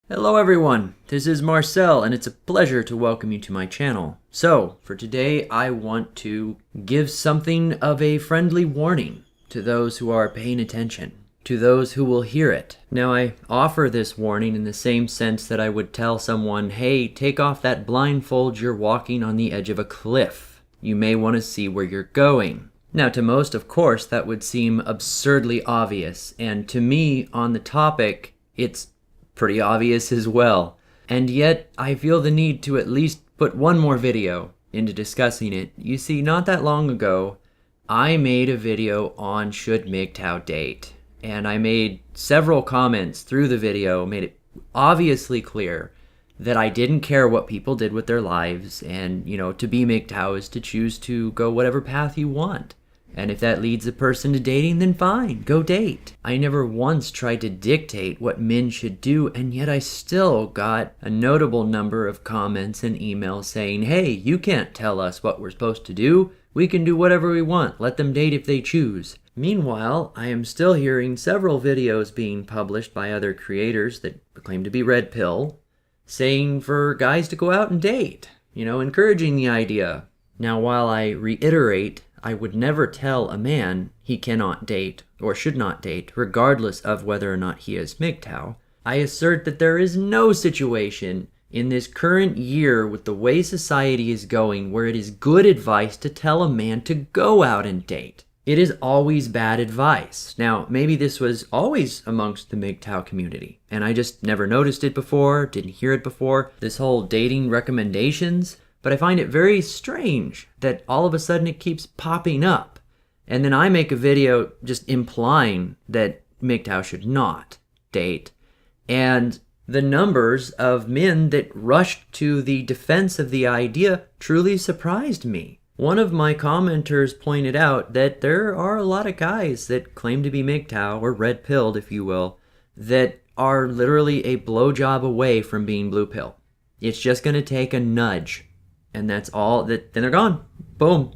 Hello everyone, this is Marcel and it's a pleasure to welcome you to my channel. So, for today I want to give something of a friendly warning to those who are paying attention, to those who will hear it. Now I offer this warning in the same sense that I would tell someone, hey, take off that blindfold, you're walking on the edge of a cliff. You may want to see where you're going. Now to most, of course, that would seem absurdly obvious, and to me, on the topic, it's pretty obvious as well. And yet, I feel the need to at least put one more video into discussing it. You see, not that long ago, I made a video on should MGTOW date. And I made several comments through the video, made it obviously clear that I didn't care what people did with their lives, and, to be MGTOW is to choose to go whatever path you want. And if that leads a person to dating, then fine, go date. I never once tried to dictate what men should do, and yet I still got a notable number of comments and emails saying, hey, you can't tell us what we're supposed to do. We can do whatever we want. Let them date if they choose. Meanwhile, I am still hearing several videos being published by other creators that claim to be red pill, saying for guys to go out and date, encouraging the idea. Now, while I reiterate, I would never tell a man he cannot date or should not date, regardless of whether or not he is MGTOW. I assert that there is no situation in this current year with the way society is going where it is good advice to tell a man to go out and date. It is always bad advice. Now, maybe this was always amongst the MGTOW community, and I just never noticed it before, didn't hear it before. This whole dating recommendations. But I find it very strange that all of a sudden it keeps popping up. And then I make a video just implying that MGTOW should not date. And the numbers of men that rushed to the defense of the idea truly surprised me. One of my commenters pointed out that there are a lot of guys that claim to be MGTOW, or red-pilled if you will, that are literally a blowjob away from being blue pill. It's just going to take a nudge. And that's all, then they're gone. Boom.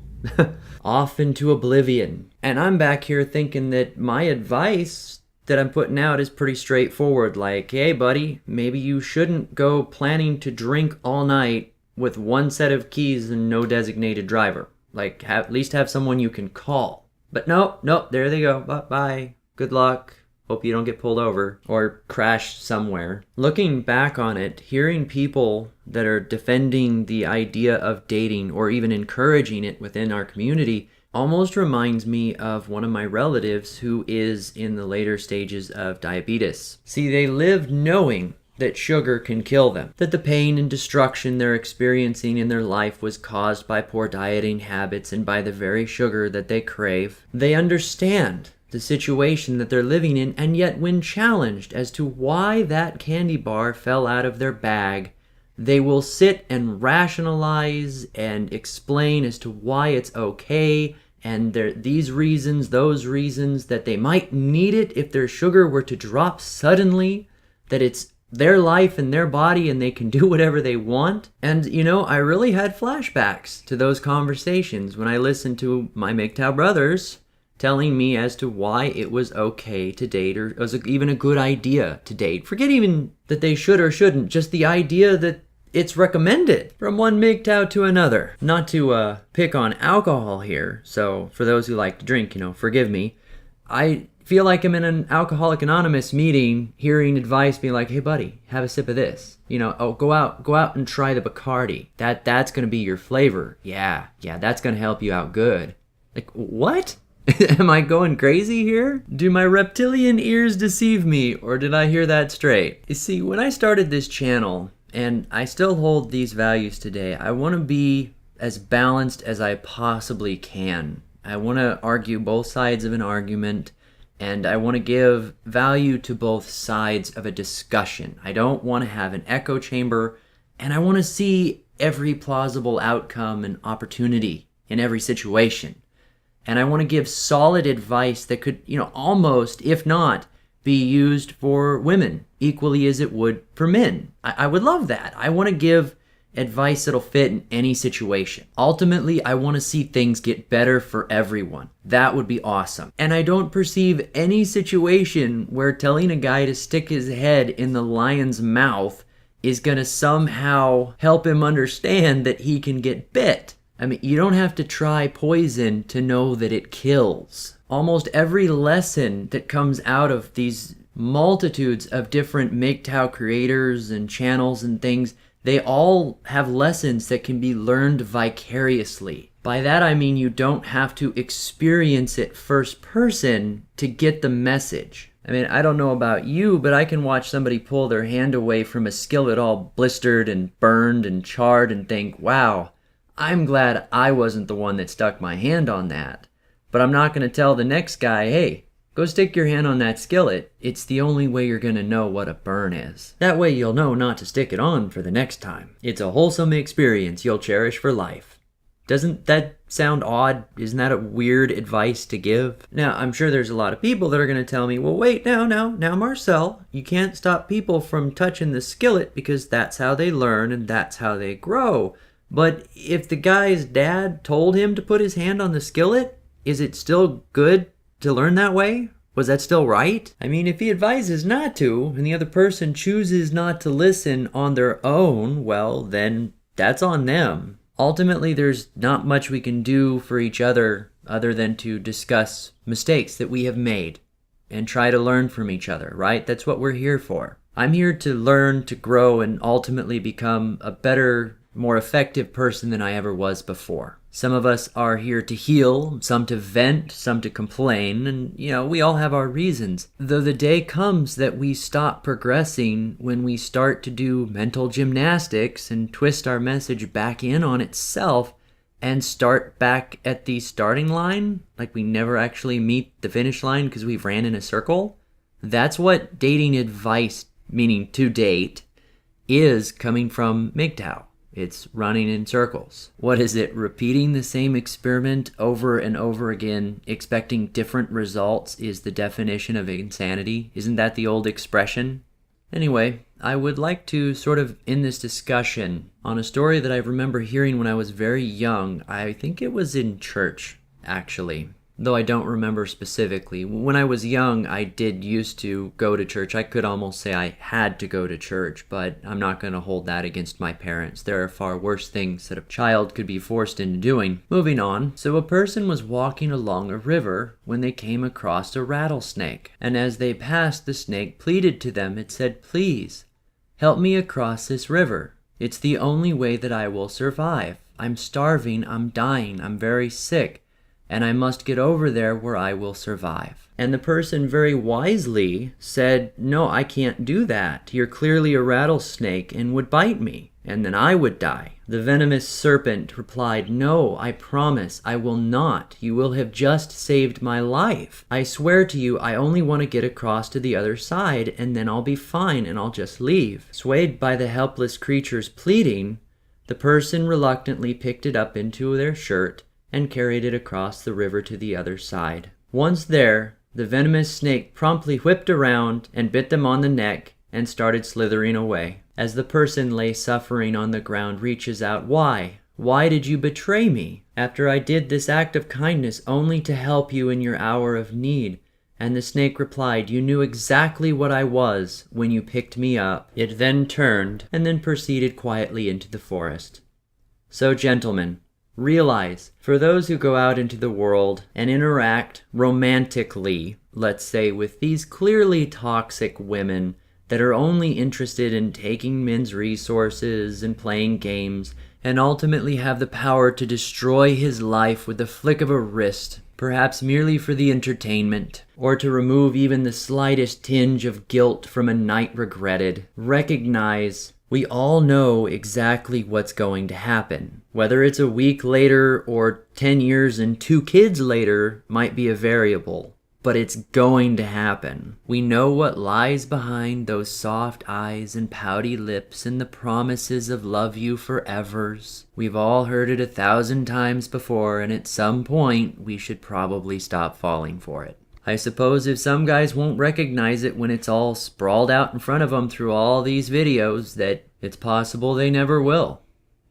Off into oblivion. And I'm back here thinking that my advice that I'm putting out is pretty straightforward. Like, hey buddy, maybe you shouldn't go planning to drink all night with one set of keys and no designated driver. Like, at least have someone you can call. But nope, there they go. Bye. Good luck. Hope you don't get pulled over or crash somewhere. Looking back on it, hearing people that are defending the idea of dating or even encouraging it within our community almost reminds me of one of my relatives who is in the later stages of diabetes. See, they lived knowing that sugar can kill them, that the pain and destruction they're experiencing in their life was caused by poor dieting habits and by the very sugar that they crave. They understand the situation that they're living in, and yet when challenged as to why that candy bar fell out of their bag, they will sit and rationalize and explain as to why it's okay, and these reasons, those reasons, that they might need it if their sugar were to drop suddenly, that it's their life and their body and they can do whatever they want. And I really had flashbacks to those conversations when I listened to my MGTOW brothers telling me as to why it was okay to date, or it was even a good idea to date. Forget even that they should or shouldn't, just the idea that it's recommended from one MGTOW to another. Not to pick on alcohol here, so for those who like to drink, forgive me. I feel like I'm in an Alcoholic Anonymous meeting, hearing advice being like, hey buddy, have a sip of this. Go out and try the Bacardi. That's gonna be your flavor. Yeah, that's gonna help you out good. Like, what? Am I going crazy here? Do my reptilian ears deceive me, or did I hear that straight? You see, when I started this channel, and I still hold these values today, I want to be as balanced as I possibly can. I want to argue both sides of an argument, and I want to give value to both sides of a discussion. I don't want to have an echo chamber, and I want to see every plausible outcome and opportunity in every situation. And I want to give solid advice that could, almost, if not, be used for women equally as it would for men. I would love that. I want to give advice that'll fit in any situation. Ultimately, I want to see things get better for everyone. That would be awesome. And I don't perceive any situation where telling a guy to stick his head in the lion's mouth is going to somehow help him understand that he can get bit. I mean, you don't have to try poison to know that it kills. Almost every lesson that comes out of these multitudes of different MGTOW creators and channels and things, they all have lessons that can be learned vicariously. By that I mean you don't have to experience it first person to get the message. I mean, I don't know about you, but I can watch somebody pull their hand away from a skillet all blistered and burned and charred and think, wow, I'm glad I wasn't the one that stuck my hand on that. But I'm not going to tell the next guy, hey, go stick your hand on that skillet. It's the only way you're going to know what a burn is. That way you'll know not to stick it on for the next time. It's a wholesome experience you'll cherish for life. Doesn't that sound odd? Isn't that a weird advice to give? Now, I'm sure there's a lot of people that are going to tell me, well, wait, now, Marcel, you can't stop people from touching the skillet because that's how they learn and that's how they grow. But if the guy's dad told him to put his hand on the skillet, is it still good to learn that way? Was that still right? I mean, if he advises not to, and the other person chooses not to listen on their own, well, then that's on them. Ultimately, there's not much we can do for each other than to discuss mistakes that we have made and try to learn from each other, right? That's what we're here for. I'm here to learn, to grow, and ultimately become a better, more effective person than I ever was before. Some of us are here to heal, some to vent, some to complain, and, we all have our reasons. Though the day comes that we stop progressing when we start to do mental gymnastics and twist our message back in on itself and start back at the starting line, like we never actually meet the finish line because we've ran in a circle. That's what dating advice, meaning to date, is coming from MGTOW. It's running in circles. What is it? Repeating the same experiment over and over again, expecting different results is the definition of insanity. Isn't that the old expression? Anyway, I would like to sort of end this discussion on a story that I remember hearing when I was very young. I think it was in church, actually. Though I don't remember specifically. When I was young, I did used to go to church. I could almost say I had to go to church, but I'm not going to hold that against my parents. There are far worse things that a child could be forced into doing. Moving on. So a person was walking along a river when they came across a rattlesnake. And as they passed, the snake pleaded to them. It said, "Please, help me across this river. It's the only way that I will survive. I'm starving, I'm dying, I'm very sick. And I must get over there where I will survive." And the person very wisely said, "No, I can't do that. You're clearly a rattlesnake and would bite me, and then I would die." The venomous serpent replied, "No, I promise, I will not. You will have just saved my life. I swear to you, I only want to get across to the other side, and then I'll be fine, and I'll just leave." Swayed by the helpless creature's pleading, the person reluctantly picked it up into their shirt and carried it across the river to the other side. Once there, the venomous snake promptly whipped around and bit them on the neck and started slithering away. As the person lay suffering on the ground reaches out, "Why? Why did you betray me? After I did this act of kindness only to help you in your hour of need." And the snake replied, "You knew exactly what I was when you picked me up." It then turned and then proceeded quietly into the forest. So, gentlemen, realize, for those who go out into the world and interact romantically, let's say, with these clearly toxic women that are only interested in taking men's resources and playing games, and ultimately have the power to destroy his life with the flick of a wrist, perhaps merely for the entertainment, or to remove even the slightest tinge of guilt from a night regretted, recognize we all know exactly what's going to happen. Whether it's a week later or 10 years and 2 kids later might be a variable, but it's going to happen. We know what lies behind those soft eyes and pouty lips and the promises of love you forevers. We've all heard it 1,000 times before, and at some point we should probably stop falling for it. I suppose if some guys won't recognize it when it's all sprawled out in front of them through all these videos, that it's possible they never will.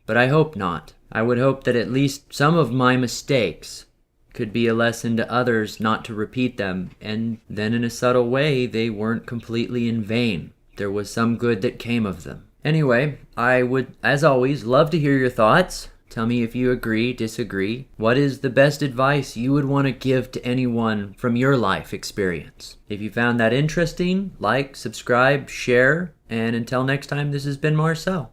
but I hope not. I would hope that at least some of my mistakes could be a lesson to others not to repeat them, and then in a subtle way, they weren't completely in vain. There was some good that came of them. Anyway, I would, as always, love to hear your thoughts. Tell me if you agree, disagree. What is the best advice you would want to give to anyone from your life experience? If you found that interesting, like, subscribe, share, and until next time, this has been Marcel.